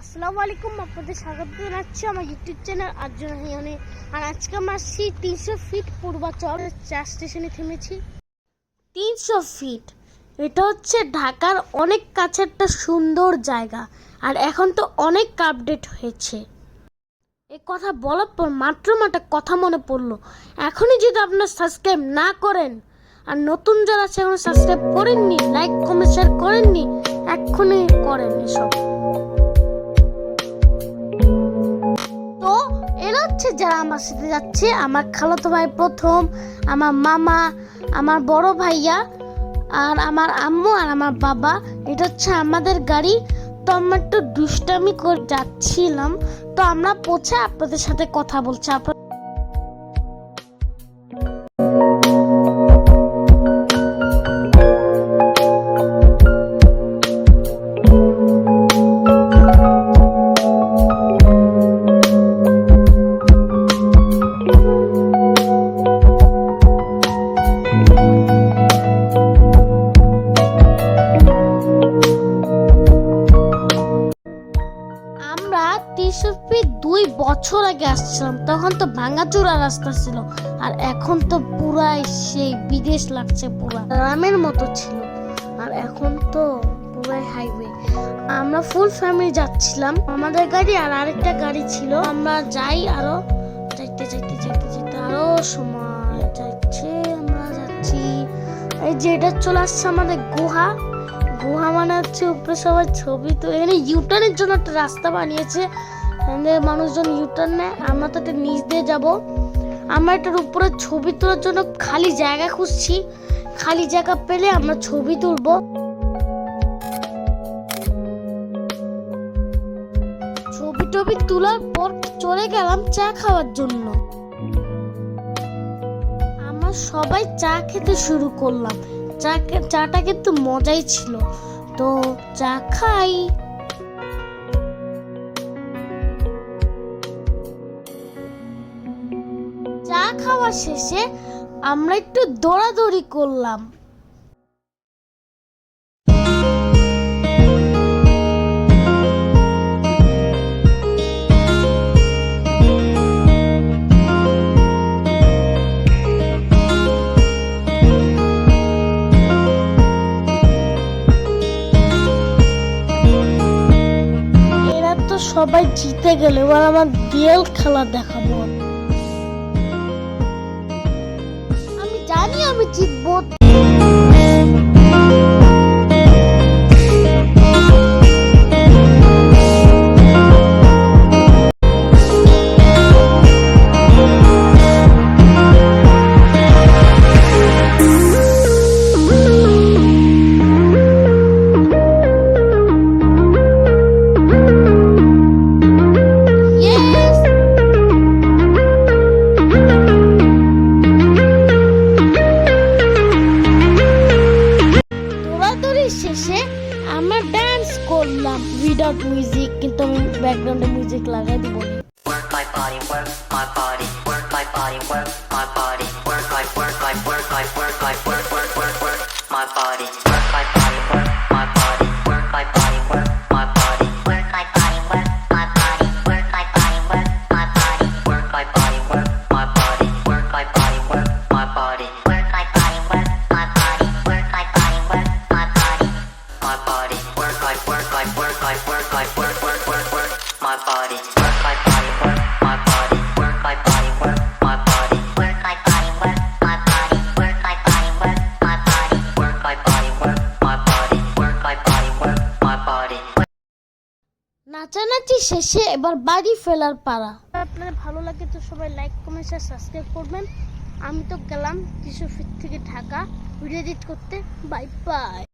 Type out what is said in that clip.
আসসালামু আলাইকুম, আপনাদের স্বাগত জানাচ্ছি আমার ইউটিউব চ্যানেল আরজন হিয়নে। আর আজকে আমরা আসছি 300 ফিট পূর্বাচল চা স্টেশনে থেমেছি। 300 ফিট এটা হচ্ছে ঢাকার অনেক কাছে একটা সুন্দর জায়গা। আর এখন তো অনেক আপডেট হয়েছে। এই কথা বলার পর মাত্র একটা কথা মনে পড়লো, এখনই যদি আপনারা সাবস্ক্রাইব না করেন আর নতুন যারা আছে এখন সাবস্ক্রাইব করেননি, লাইক কমেন্ট শেয়ার করেননি, এক্ষুনি করেন এসব। তো এরা হচ্ছে যারা আমার সাথে যাচ্ছে, আমার খালাতো ভাই প্রথম, আমার মামা, আমার বড় ভাইয়া, আর আমার আম্মু আর আমার বাবা। এটা হচ্ছে আমাদের গাড়ি। তো আমরা একটু দুষ্টামি করে যাচ্ছিলাম, তো আমরা পৌঁছে আপনাদের সাথে কথা বলছি। আমরা 300 ফিট 2 বছর আগে আসছিলাম, তখন তো ভাঙাচোরা রাস্তা ছিল, আর এখন তো পুরাই সেই বিদেশ লাগছে, পুরা গ্রামের মতো ছিল, আর এখন তো পুরাই হাইওয়ে। আমরা ফুল ফ্যামিলি যাচ্ছিলাম, আমাদের গাড়ি আর আরেকটা গাড়ি ছিল। আমরা যাই আরো যাইতে যাইতে যাইতে যাইতে আরো সময় যাচ্ছে, আমরা যাচ্ছি। এই যে এটা চলে আসছে আমাদের গুহা। গুহা মানে হচ্ছে উপরে সবাই ছবি, তো এখানে ইউটার্নের জন্য একটা রাস্তা বানিয়েছে, মানুষজন ইউটার্ন নেয়। আমরা তো একটা নিচ দিয়ে যাব। আমরা এটার উপরে ছবি তোলার জন্য খালি জায়গা খুঁজছি, খালি জায়গা পেলে আমরা ছবি তুলবো। ছবি টবি তোলার পর চলে গেলাম চা খাওয়ার জন্য। আমরা সবাই চা খেতে শুরু করলাম। চাটা কিন্তু মজাই ছিল, তো চা খাই। চা খাওয়া শেষে আমরা একটু দৌড়াদৌড়ি করলাম। সবাই জিতে গেলে এবার আমার রিয়েল খেলা দেখাবো। আমি জানি আমি জিতবো। শেষে আমরা ডান্স করলাম উইদাউট মিউজিক, কিন্তু আমি ব্যাকগ্রাউন্ডে মিউজিক লাগাই দিব। Work my body, work my body, work my body, work my body, work my work my work my work my work work work work my body, work my body, work my body, work my body, work my body, work my body, work my body, work my body, work my body, work my body, work my body, work my body, work my body, work my body, work my body, work my body, work my body, my body, work my work my work my work my work work work work my body, work my body, work my body, work my body, work my body, work my body, work my body, work my body, work my body, work my body, work my body, work my body, work my body. নাচানাচি শেষে এবার বাড়ি ফেরার পালা। আপনাদের ভালো লাগে তো সবাই লাইক কমেন্ট শেয়ার সাবস্ক্রাইব করবেন। আমি তো গেলাম 300 ফিট থেকে ঢাকা ভিডিও এডিট করতে। Bye bye.